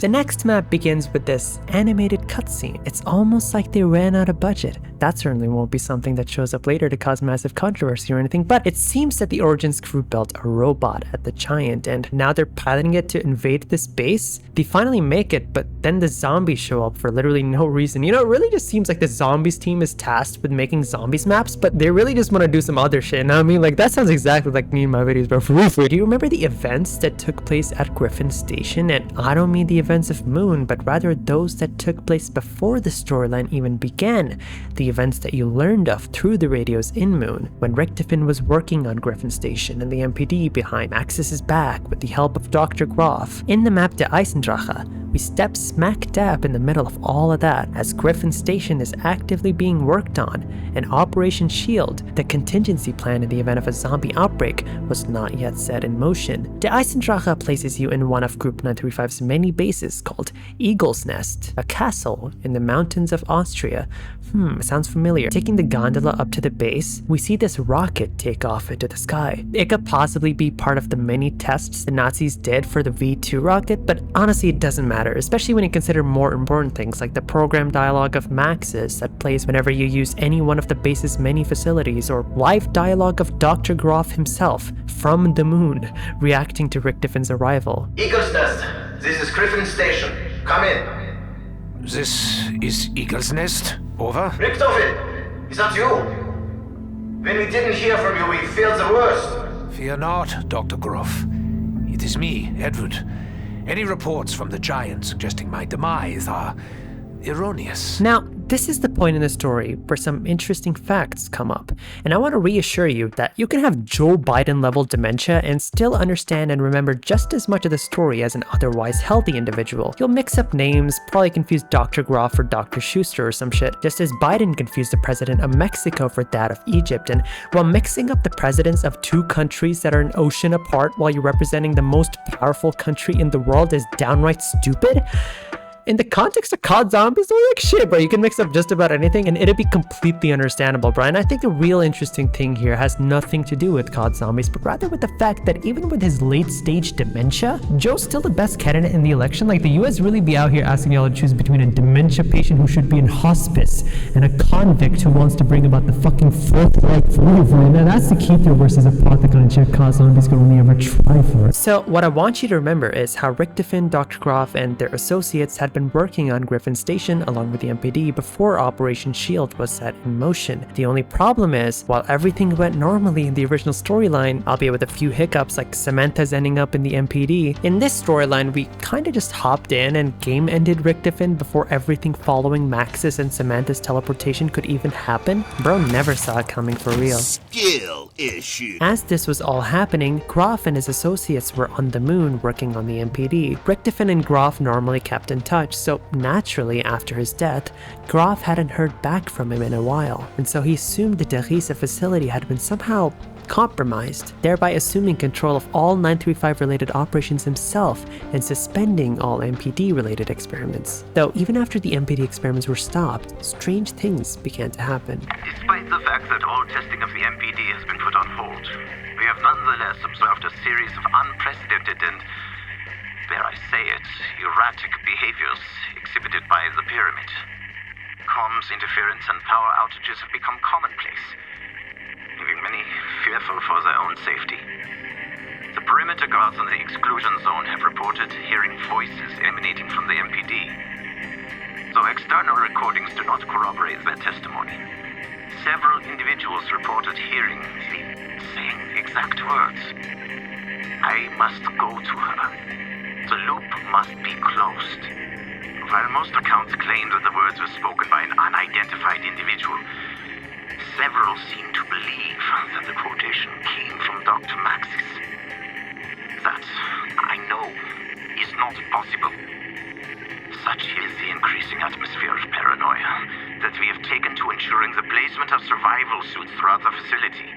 The next map begins with this animated cutscene. It's almost like they ran out of budget. That certainly won't be something that shows up later to cause massive controversy or anything, but it seems that the Origins crew built a robot at the Giant, and now they're piloting it to invade this base. They finally make it, but then the zombies show up for literally no reason. You know, it really just seems like the Zombies team is tasked with making zombies maps, but they really just want to do some other shit. And I mean, like, that sounds exactly like me in my videos, but for real. Do you remember the events that took place at Griffin Station? And I don't mean the events of Moon, but rather those that took place before the storyline even began. The events that you learned of through the radios in Moon, when Richtofen was working on Griffin Station and the MPD behind Maxis's back with the help of Dr. Groff. In the map to Eisendrache, we step smack dab in the middle of all of that as Griffin Station is actively being worked on, and Operation Shield, the contingency plan in the event of a zombie outbreak, was not yet set in motion. The Eisendrache places you in one of Group 935's many bases called Eagle's Nest, a castle in the mountains of Austria. Sounds familiar. Taking the gondola up to the base, we see this rocket take off into the sky. It could possibly be part of the many tests the Nazis did for the V2 rocket, but honestly it doesn't matter, especially when you consider more important things like the program dialogue of Maxis that plays whenever you use any one of the base's many facilities, or live dialogue of Dr. Groff himself from the moon reacting to Richtofen's arrival. Eagle's Nest, this is Griffin Station. Come in. This is Eagle's Nest. Over. Richtofen, is that you? When we didn't hear from you, we feared the worst. Fear not, Dr. Groff. It is me, Edward. Any reports from the Giant suggesting my demise are erroneous. Now, this is the point in the story where some interesting facts come up, and I want to reassure you that you can have Joe Biden level dementia and still understand and remember just as much of the story as an otherwise healthy individual. You'll mix up names, probably confuse Dr. Groff for Dr. Schuster or some shit, just as Biden confused the president of Mexico for that of Egypt. And while mixing up the presidents of two countries that are an ocean apart while you're representing the most powerful country in the world is downright stupid, in the context of COD Zombies, they're like shit, bro. You can mix up just about anything and it'd be completely understandable, bro. And I think the real interesting thing here has nothing to do with COD Zombies, but rather with the fact that even with his late-stage dementia, Joe's still the best candidate in the election. Like, the US really be out here asking y'all to choose between a dementia patient who should be in hospice and a convict who wants to bring about the fucking Fourth Reich for you. Now that's the Keither versus Apocalyptic check COD Zombies could only ever try for. So what I want you to remember is how Richtofen, Dr. Groff, and their associates had been working on Griffin Station along with the MPD before Operation Shield was set in motion. The only problem is, while everything went normally in the original storyline, albeit with a few hiccups like Samantha's ending up in the MPD, in this storyline we kinda just hopped in and game ended Richtofen before everything following Maxis and Samantha's teleportation could even happen. Bro never saw it coming for real. Skill issue. As this was all happening, Groff and his associates were on the moon working on the MPD. Richtofen and Groff normally kept in touch, so naturally after his death, Groff hadn't heard back from him in a while, and so he assumed the Derisa facility had been somehow compromised, thereby assuming control of all 935 related operations himself and suspending all MPD related experiments. Though even after the MPD experiments were stopped, strange things began to happen. Despite the fact that all testing of the MPD has been put on hold, we have nonetheless observed a series of unprecedented and, dare I say it, erratic behaviors exhibited by the pyramid. Comms interference and power outages have become commonplace, leaving many fearful for their own safety. The perimeter guards in the exclusion zone have reported hearing voices emanating from the MPD. Though external recordings do not corroborate their testimony, several individuals reported hearing the same exact words. I must go to her. The loop must be closed. While most accounts claim that the words were spoken by an unidentified individual, several seem to believe that the quotation came from Dr. Maxis. That, I know, is not possible. Such is the increasing atmosphere of paranoia that we have taken to ensuring the placement of survival suits throughout the facility,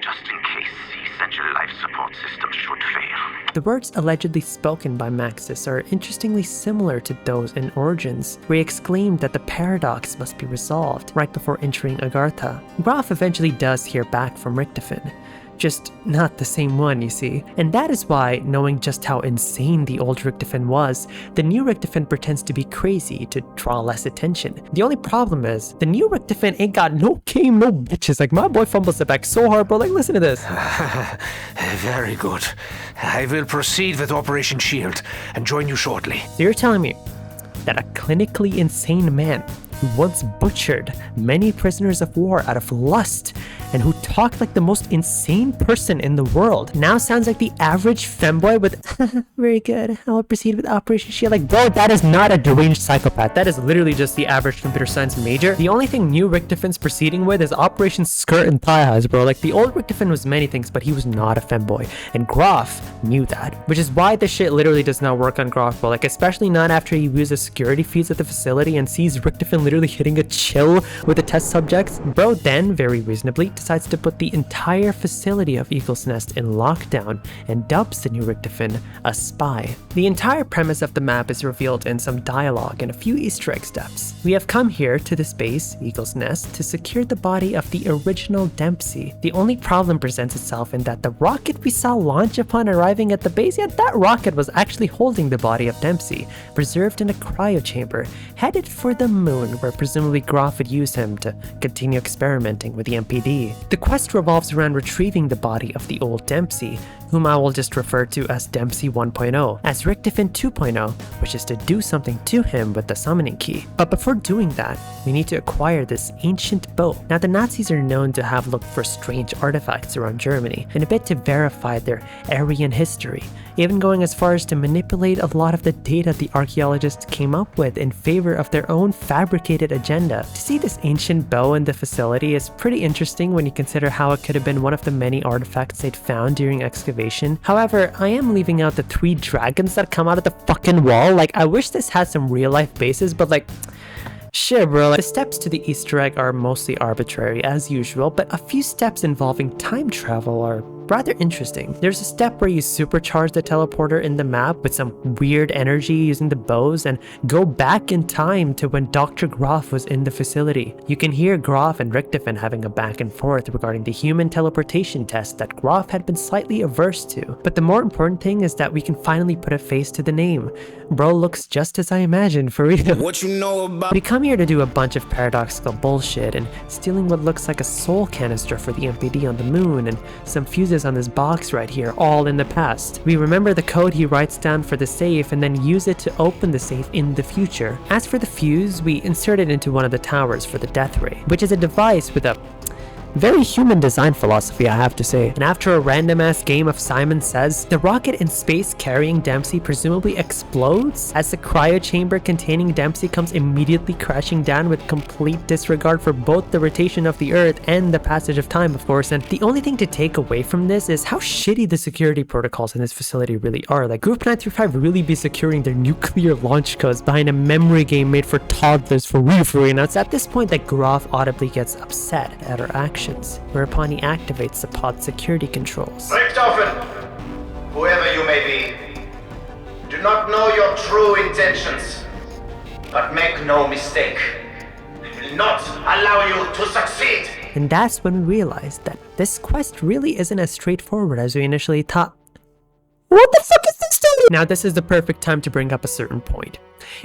just in case the essential life support system should fail. The words allegedly spoken by Maxis are interestingly similar to those in Origins, where he exclaimed that the paradox must be resolved right before entering Agartha. Groff eventually does hear back from Richtofen. just not the same one, you see. And that is why, knowing just how insane the old Richtofen was, the new Richtofen pretends to be crazy to draw less attention. The only problem is, the new Richtofen ain't got no game, no bitches. Like, my boy fumbles it back so hard, bro. Like, listen to this. Very good. I will proceed with Operation Shield and join you shortly. So you're telling me that a clinically insane man who once butchered many prisoners of war out of lust and who talked like the most insane person in the world now sounds like the average femboy with very good, I'll proceed with Operation Shield. Like, bro, that is not a deranged psychopath. That is literally just the average computer science major. The only thing new Richtofen's proceeding with is Operation Skirt and Thigh Highs, bro. Like, the old Richtofen was many things, but he was not a femboy, and Groff knew that, which is why this shit literally does not work on Groff, bro. Like, especially not after he views the security feeds at the facility and sees Richtofen literally hitting a chill with the test subjects. Bro then, very reasonably, decides to put the entire facility of Eagle's Nest in lockdown and dubs the new Richtofen a spy. The entire premise of the map is revealed in some dialogue and a few Easter egg steps. We have come here to this base, Eagle's Nest, to secure the body of the original Dempsey. The only problem presents itself in that the rocket we saw launch upon arriving at the base, yeah, that rocket was actually holding the body of Dempsey, preserved in a cryo chamber, headed for the moon, where presumably Groff would use him to continue experimenting with the MPD. The quest revolves around retrieving the body of the old Dempsey, whom I will just refer to as Dempsey 1.0, as Richtofen 2.0, which is to do something to him with the summoning key. But before doing that, we need to acquire this ancient bow. Now, the Nazis are known to have looked for strange artifacts around Germany, in a bit to verify their Aryan history, even going as far as to manipulate a lot of the data the archaeologists came up with in favor of their own fabricated agenda. To see this ancient bow in the facility is pretty interesting when you consider how it could have been one of the many artifacts they'd found during excavation. However, I am leaving out the 3 dragons that come out of the fucking wall. Like, I wish this had some real life basis, but like, shit, bro. The steps to the Easter egg are mostly arbitrary as usual, but a few steps involving time travel are rather interesting. There's a step where you supercharge the teleporter in the map with some weird energy using the bows and go back in time to when Dr. Groff was in the facility. You can hear Groff and Richtofen having a back and forth regarding the human teleportation test that Groff had been slightly averse to. But the more important thing is that we can finally put a face to the name. Bro looks just as I imagined, for real. What you know about? We come here to do a bunch of paradoxical bullshit and stealing what looks like a soul canister for the MPD on the moon and some fuses on this box right here, all in the past. We remember the code he writes down for the safe and then use it to open the safe in the future. As for the fuse, we insert it into one of the towers for the death ray, which is a device with a very human design philosophy, I have to say. And after a random ass game of Simon Says, the rocket in space carrying Dempsey presumably explodes as the cryo chamber containing Dempsey comes immediately crashing down with complete disregard for both the rotation of the Earth and the passage of time, of course. And the only thing to take away from this is how shitty the security protocols in this facility really are. Like, Group 935 really be securing their nuclear launch codes behind a memory game made for toddlers for real. Now, it's at this point that Groff audibly gets upset at our actions, whereupon he activates the pod security controls. Richtofen, whoever you may be, do not know your true intentions, but make no mistake, I will not allow you to succeed. And that's when we realized that this quest really isn't as straightforward as we initially thought. What the fuck is this doing? Now, this is the perfect time to bring up a certain point.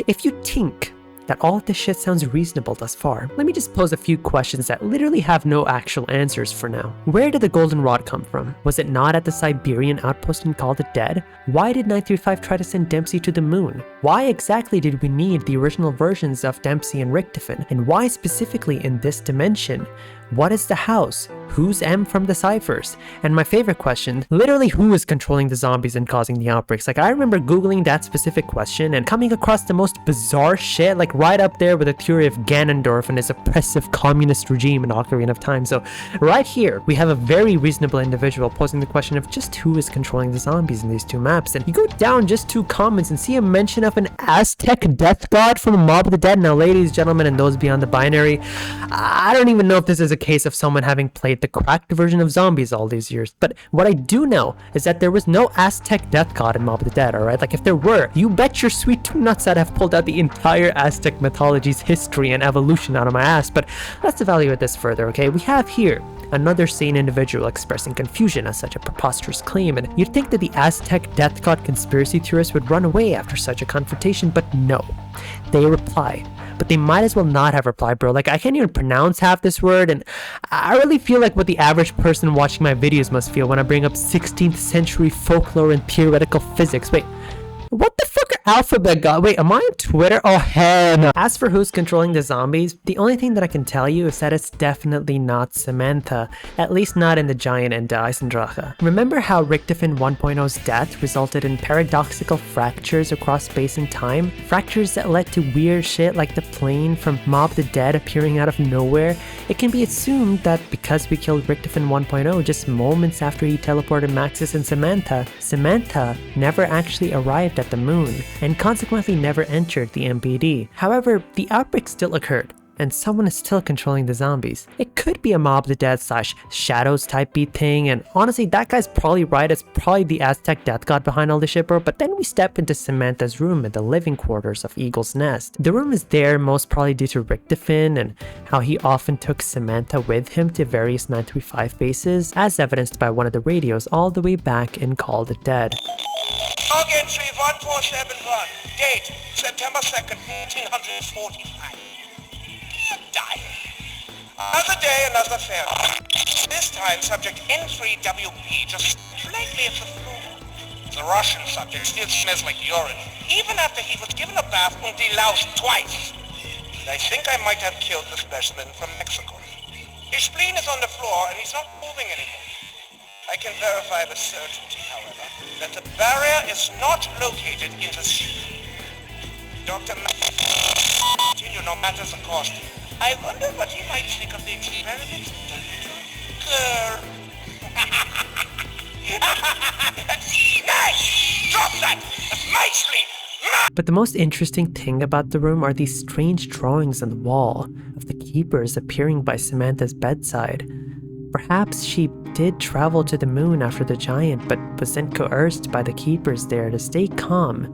If you think that all of this shit sounds reasonable thus far, let me just pose a few questions that literally have no actual answers for now. Where did the golden rod come from? Was it not at the Siberian outpost and called it dead? Why did 935 try to send Dempsey to the moon? Why exactly did we need the original versions of Dempsey and Richtofen? And why specifically in this dimension? What is the house? Who's M from the ciphers? And my favorite question, literally who is controlling the zombies and causing the outbreaks? Like, I remember googling that specific question and coming across the most bizarre shit, like right up there with the theory of Ganondorf and his oppressive communist regime in Ocarina of Time. So right here, we have a very reasonable individual posing the question of just who is controlling the zombies in these 2 maps. And you go down just 2 comments and see a mention of an Aztec death god from Mob of the Dead. Now, ladies, gentlemen, and those beyond the binary, I don't even know if this is a case of someone having played the cracked version of Zombies all these years, but what I do know is that there was no Aztec death god in Mob of the Dead, alright? Like, if there were, you bet your sweet 2 nuts that have pulled out the entire Aztec mythology's history and evolution out of my ass. But let's evaluate this further, okay? We have here Another sane individual expressing confusion at such a preposterous claim, and you'd think that the Aztec death god conspiracy theorists would run away after such a confrontation, but no. They reply. But they might as well not have replied, bro. Like, I can't even pronounce half this word, and I really feel like what the average person watching my videos must feel when I bring up 16th century folklore and theoretical physics. Wait, what the fuck are alphabet god? Wait, am I on Twitter? Oh, hell no. As for who's controlling the zombies, the only thing that I can tell you is that it's definitely not Samantha, at least not in the Giant and the Eisendrache. Remember how Richtofen 1.0's death resulted in paradoxical fractures across space and time? Fractures that led to weird shit like the plane from Mob the Dead appearing out of nowhere? It can be assumed that because we killed Richtofen 1.0 just moments after he teleported Maxis and Samantha never actually arrived at the moon, and consequently never entered the MPD. However, the outbreak still occurred, and someone is still controlling the zombies. It could be a Mob the Dead / Shadows type beat thing, and honestly, that guy's probably right. It's probably the Aztec death god behind all this shit, bro. But then we step into Samantha's room in the living quarters of Eagle's Nest. The room is there most probably due to Richtofen and how he often took Samantha with him to various 935 bases, as evidenced by one of the radios all the way back in Call of the Dead. Log entry 1471. Date September 2nd, 1845. Diary. Another day, another fair. This time, subject N3WP just slightly off the floor. The Russian subject still smells like urine, even after he was given a bath and deloused twice. And I think I might have killed the specimen from Mexico. His spleen is on the floor and he's not moving anymore. I can verify with certainty, however, that the barrier is not located in the sea. Dr. Continue no matter the cost. I wonder what he might think of the experiment. Girl. Nice! Drop that! That's my sleep! But the most interesting thing about the room are these strange drawings on the wall of the keepers appearing by Samantha's bedside. Perhaps she did travel to the moon after the Giant, but was then coerced by the keepers there to stay calm,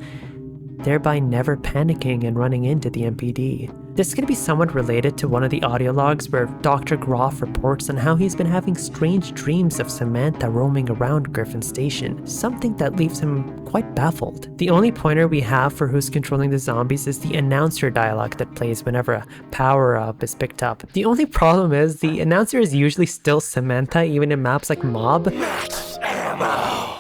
thereby never panicking and running into the MPD. This could be somewhat related to one of the audio logs where Dr. Groff reports on how he's been having strange dreams of Samantha roaming around Griffin Station, something that leaves him quite baffled. The only pointer we have for who's controlling the zombies is the announcer dialogue that plays whenever a power-up is picked up. The only problem is the announcer is usually still Samantha even in maps like Mob.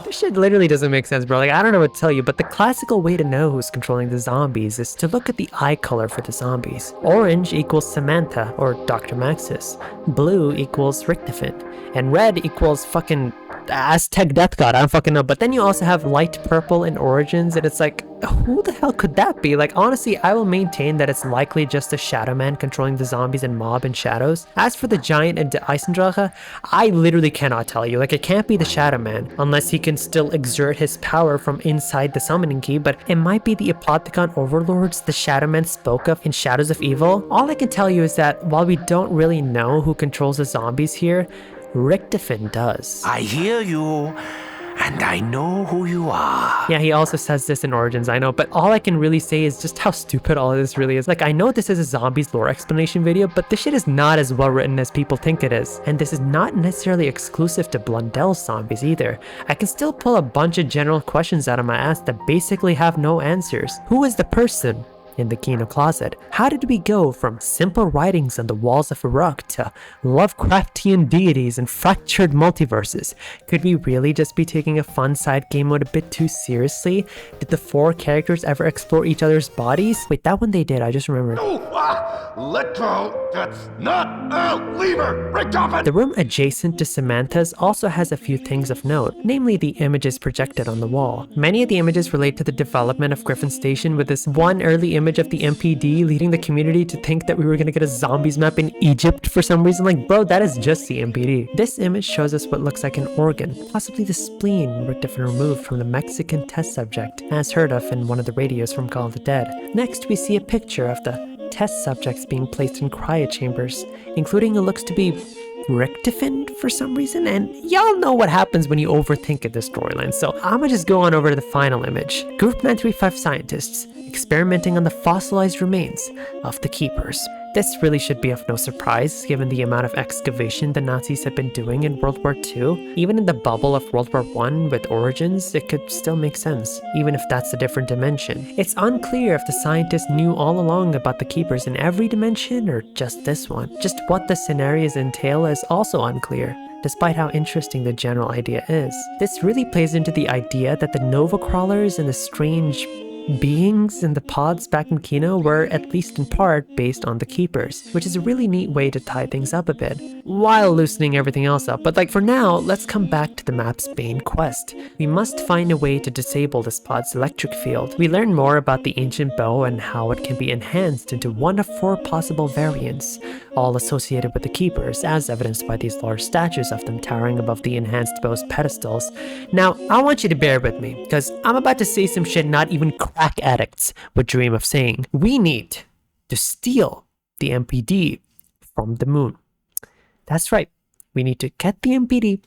This shit literally doesn't make sense, bro. Like, I don't know what to tell you, but the classical way to know who's controlling the zombies is to look at the eye color for the zombies. Orange equals Samantha, or Dr. Maxis. Blue equals Richtofen. And red equals fucking Aztec death god. I don't fucking know. But then you also have light purple in Origins, and it's like, who the hell could that be? Like, honestly, I will maintain that it's likely just a Shadow Man controlling the zombies and Mob and Shadows. As for the Giant and the Eisendrache, I literally cannot tell you. Like, it can't be the Shadow Man, unless he can still exert his power from inside the summoning key, but it might be the Apocalyptic overlords the Shadow Man spoke of in Shadows of Evil. All I can tell you is that while we don't really know who controls the zombies here, Richtofen does. I hear you, and I know who you are. Yeah, he also says this in Origins, I know, but all I can really say is just how stupid all of this really is. Like, I know this is a zombies lore explanation video, but this shit is not as well written as people think it is. And this is not necessarily exclusive to Blundell's zombies either. I can still pull a bunch of general questions out of my ass that basically have no answers. Who is the person in the Kino closet? How did we go from simple writings on the walls of Iraq to Lovecraftian deities and fractured multiverses? Could we really just be taking a fun side game mode a bit too seriously? Did the four characters ever explore each other's bodies? Wait, that one they did, I just remembered. Let go! That's not a lever! Richtofen! The room adjacent to Samantha's also has a few things of note, namely the images projected on the wall. Many of the images relate to the development of Griffin Station, with this one early image of the MPD leading the community to think that we were gonna get a zombies map in Egypt for some reason. Like, bro, that is just the MPD. This image shows us what looks like an organ, possibly the spleen Richtofen removed from the Mexican test subject, as heard of in one of the radios from Call of the Dead. Next, we see a picture of the test subjects being placed in cryochambers, including what looks to be Richtofen for some reason, and y'all know what happens when you overthink a storyline, so I'ma just go on over to the final image. Group 935 scientists experimenting on the fossilized remains. of the Keepers. This really should be of no surprise given the amount of excavation the Nazis have been doing in World War II. Even in the bubble of World War I with Origins, it could still make sense, even if that's a different dimension. It's unclear if the scientists knew all along about the Keepers in every dimension or just this one. Just what the scenarios entail is also unclear, despite how interesting the general idea is. This really plays into the idea that the Nova Crawlers and the strange beings in the pods back in Kino were, at least in part, based on the Keepers, which is a really neat way to tie things up a bit, while loosening everything else up. But like for now, let's come back to the map's main quest. We must find a way to disable this pod's electric field. We learn more about the ancient bow and how it can be enhanced into one of 4 possible variants, all associated with the Keepers, as evidenced by these large statues of them towering above the enhanced bow's pedestals. Now, I want you to bear with me, because I'm about to say some shit not even crack addicts would dream of saying. We need to steal the MPD from the moon. That's right. We need to get the MPD,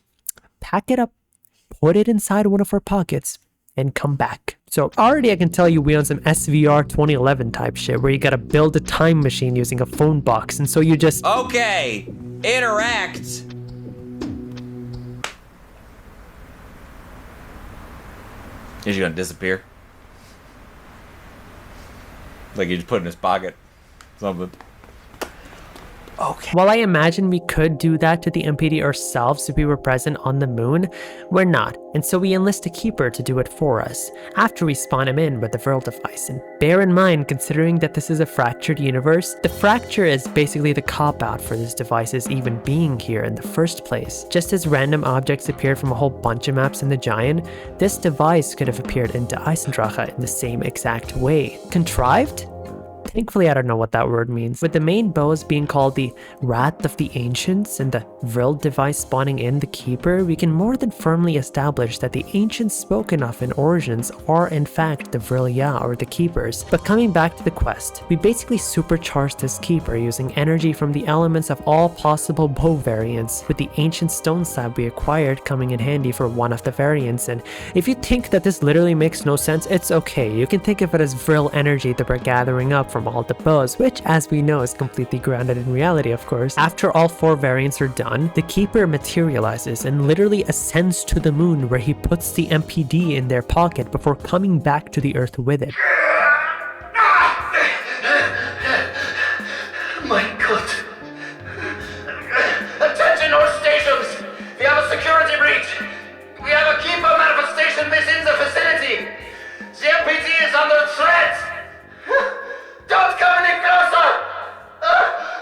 pack it up, put it inside one of our pockets, and come back. So already I can tell you we on some SVR 2011 type shit where you gotta build a time machine using a phone box, and so you just... Okay, interact. Is he gonna disappear? Like you just put it in his pocket. Something. Okay. While I imagine we could do that to the MPD ourselves if we were present on the moon, we're not, and so we enlist a Keeper to do it for us, after we spawn him in with the Vril device. And bear in mind, considering that this is a fractured universe, the fracture is basically the cop-out for this device's even being here in the first place. Just as random objects appeared from a whole bunch of maps in the Giant, this device could have appeared into Eisendrache in the same exact way. Contrived? Thankfully, I don't know what that word means. With the main bows being called the Wrath of the Ancients and the Vril device spawning in the Keeper, we can more than firmly establish that the Ancients spoken of in Origins are in fact the Vril or the Keepers. But coming back to the quest, we basically supercharged this Keeper using energy from the elements of all possible bow variants, with the ancient stone slab we acquired coming in handy for one of the variants. And if you think that this literally makes no sense, it's okay. You can think of it as Vril energy that we're gathering up from all the bows, which as we know is completely grounded in reality, of course. After all 4 variants are done, the Keeper materializes and literally ascends to the moon, where he puts the MPD in their pocket before coming back to the Earth with it. My God. Attention all stations! We have a security breach! We have a Keeper manifestation within the facility! The MPD is under threat! Don't come any closer!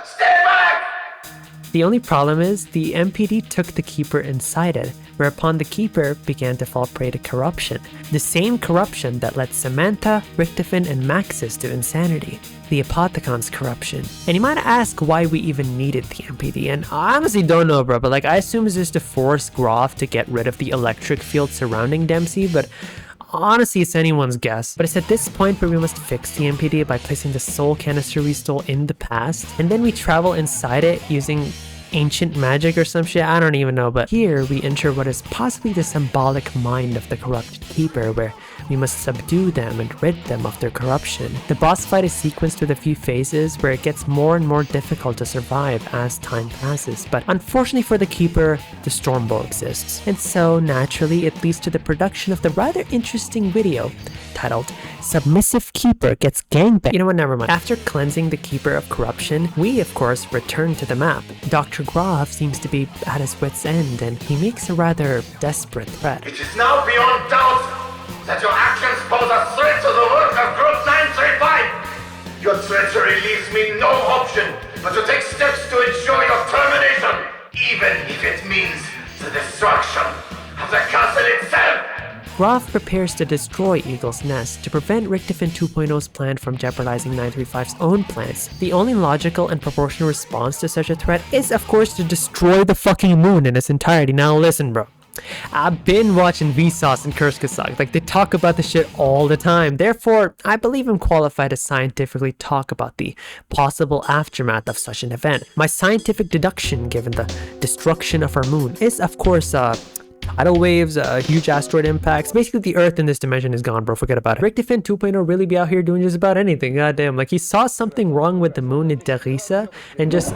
Stay back! The only problem is, the MPD took the Keeper inside it, whereupon the Keeper began to fall prey to corruption. The same corruption that led Samantha, Richtofen, and Maxis to insanity. The Apothecon's corruption. And you might ask why we even needed the MPD, and I honestly don't know, bro, but like I assume it's just to force Groff to get rid of the electric field surrounding Dempsey, but honestly, it's anyone's guess. But it's at this point where we must fix the MPD by placing the soul canister we stole in the past, and then we travel inside it using ancient magic or some shit, I don't even know. But here we enter what is possibly the symbolic mind of the corrupted Keeper, where we must subdue them and rid them of their corruption. The boss fight is sequenced with a few phases where it gets more and more difficult to survive as time passes, but unfortunately for the Keeper, the Stormbow exists. And so naturally it leads to the production of the rather interesting video titled Submissive Keeper Gets Gangbanged. You know what, never mind. After cleansing the Keeper of corruption, we of course return to the map. Dr. Groff seems to be at his wit's end, and he makes a rather desperate threat. It is now beyond doubt that your actions pose a threat to the work of Group 935! Your treachery leaves me no option but to take steps to ensure your termination, even if it means the destruction of the castle itself! Groff prepares to destroy Eagle's Nest to prevent Richtofen 2.0's plan from jeopardizing 935's own plans. The only logical and proportional response to such a threat is, of course, to destroy the fucking moon in its entirety. Now listen, bro. I've been watching Vsauce and Kurskasag, like they talk about this shit all the time. Therefore, I believe I'm qualified to scientifically talk about the possible aftermath of such an event. My scientific deduction, given the destruction of our moon, is of course Tidal waves, huge asteroid impacts. Basically, the Earth in this dimension is gone, bro. Forget about it. Richtofen 2.0 really be out here doing just about anything. Goddamn, like he saw something wrong with the moon in Derisa and just...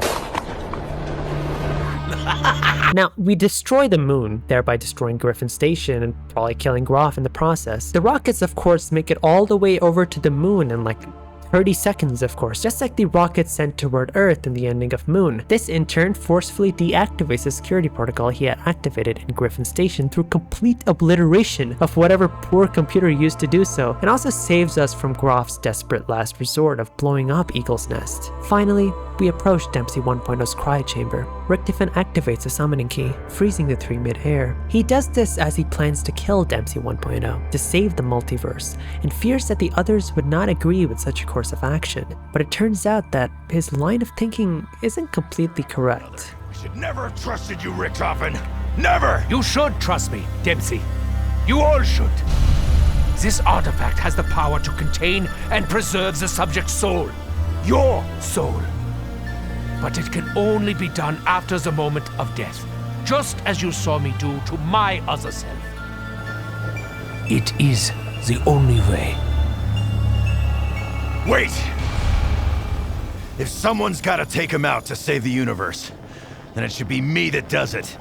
Now, we destroy the moon, thereby destroying Griffin Station and probably killing Groff in the process. The rockets, of course, make it all the way over to the moon in like 30 seconds, of course, just like the rockets sent toward Earth in the ending of Moon. This in turn forcefully deactivates the security protocol he had activated in Griffin Station through complete obliteration of whatever poor computer used to do so, and also saves us from Groff's desperate last resort of blowing up Eagle's Nest. Finally, we approach Dempsey 1.0's cryo chamber. Richtofen activates a summoning key, freezing the three mid-air. He does this as he plans to kill Dempsey 1.0 to save the multiverse, and fears that the others would not agree with such a course of action. But it turns out that his line of thinking isn't completely correct. We should never have trusted you, Richtofen. Never! You should trust me, Dempsey. You all should. This artifact has the power to contain and preserve the subject's soul. Your soul. But it can only be done after the moment of death, just as you saw me do to my other self. It is the only way. Wait! If someone's gotta take him out to save the universe, then it should be me that does it.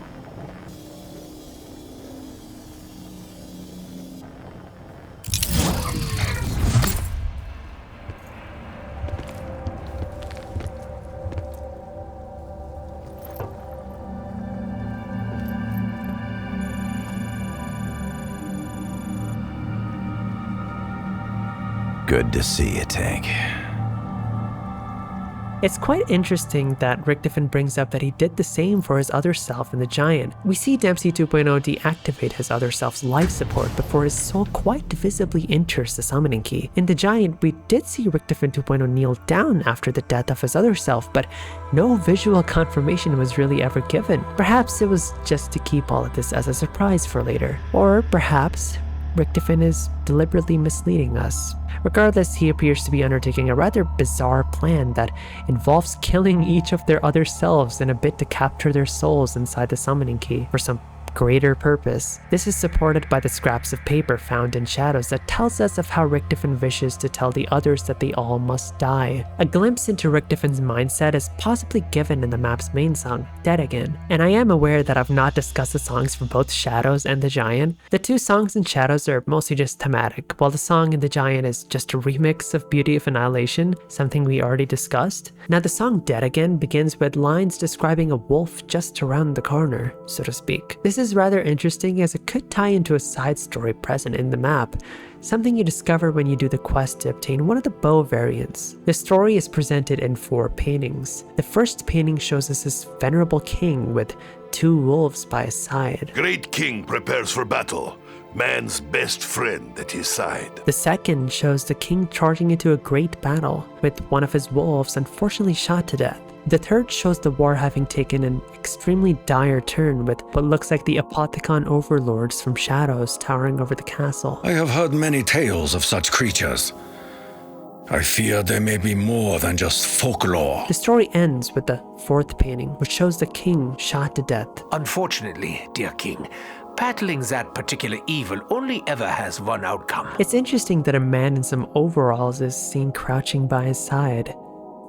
Good to see you, Tank. It's quite interesting that Richtofen brings up that he did the same for his other self in the Giant. We see Dempsey 2.0 deactivate his other self's life support before his soul quite visibly enters the summoning key. In the Giant, we did see Richtofen 2.0 kneel down after the death of his other self, but no visual confirmation was really ever given. Perhaps it was just to keep all of this as a surprise for later. Or perhaps Richtofen is deliberately misleading us. Regardless, he appears to be undertaking a rather bizarre plan that involves killing each of their other selves in a bid to capture their souls inside the summoning key for some greater purpose. This is supported by the scraps of paper found in Shadows that tells us of how Richtofen wishes to tell the others that they all must die. A glimpse into Richtofen's mindset is possibly given in the map's main song, Dead Again. And I am aware that I've not discussed the songs for both Shadows and the Giant. The two songs in Shadows are mostly just thematic, while the song in the Giant is just a remix of Beauty of Annihilation, something we already discussed. Now the song Dead Again begins with lines describing a wolf just around the corner, so to speak. This is rather interesting as it could tie into a side story present in the map, something you discover when you do the quest to obtain one of the bow variants. The story is presented in 4 paintings. The first painting shows us this venerable king with 2 wolves by his side. Great king prepares for battle. Man's best friend at his side. The second shows the king charging into a great battle, with one of his wolves unfortunately shot to death. The third shows the war having taken an extremely dire turn, with what looks like the Apothicon overlords from Shadows towering over the castle. I have heard many tales of such creatures. I fear there may be more than just folklore. The story ends with the fourth painting, which shows the king shot to death. Unfortunately, dear king, battling that particular evil only ever has one outcome. It's interesting that a man in some overalls is seen crouching by his side.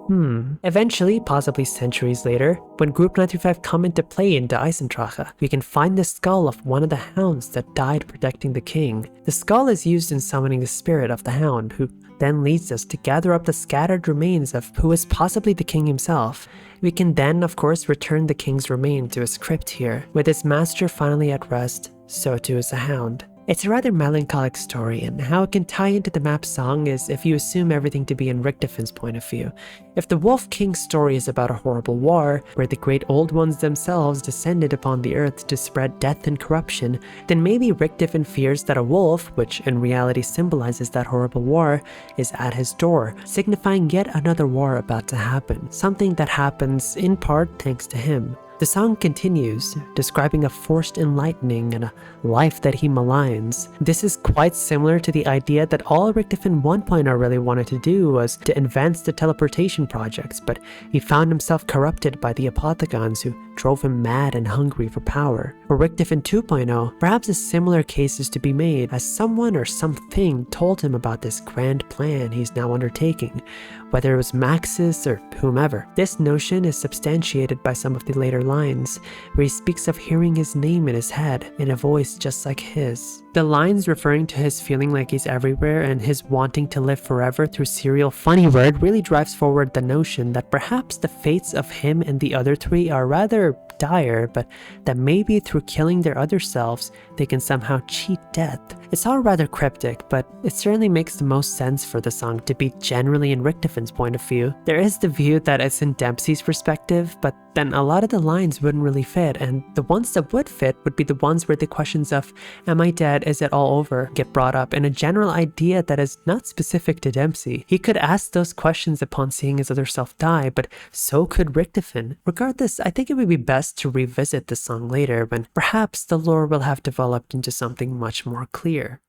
Eventually, possibly centuries later, when Group 935 come into play into Eisendrache, we can find the skull of one of the hounds that died protecting the king. The skull is used in summoning the spirit of the hound, who then leads us to gather up the scattered remains of who is possibly the king himself. We can then, of course, return the king's remain to his crypt here. With his master finally at rest, so too is the hound. It's a rather melancholic story, and how it can tie into the map song is if you assume everything to be in Richtofen's point of view. If the Wolf King's story is about a horrible war, where the great old ones themselves descended upon the earth to spread death and corruption, then maybe Richtofen fears that a wolf, which in reality symbolizes that horrible war, is at his door, signifying yet another war about to happen, something that happens in part thanks to him. The song continues, describing a forced enlightening and a life that he maligns. This is quite similar to the idea that all Richtofen 1.0 really wanted to do was to advance the teleportation projects, but he found himself corrupted by the Apothicons who drove him mad and hungry for power. For Richtofen 2.0, perhaps a similar case is to be made, as someone or something told him about this grand plan he's now undertaking, whether it was Maxis or whomever. This notion is substantiated by some of the later lines, where he speaks of hearing his name in his head, in a voice just like his. The lines referring to his feeling like he's everywhere and his wanting to live forever through serial funny word really drives forward the notion that perhaps the fates of him and the other three are rather dire, but that maybe through killing their other selves, they can somehow cheat death. It's all rather cryptic, but it certainly makes the most sense for the song to be generally in Richtofen's point of view. There is the view that it's in Dempsey's perspective, but then a lot of the lines wouldn't really fit, and the ones that would fit would be the ones where the questions of, am I dead, is it all over, get brought up, and a general idea that is not specific to Dempsey. He could ask those questions upon seeing his other self die, but so could Richtofen. Regardless, I think it would be best to revisit the song later when perhaps the lore will have developed into something much more clear.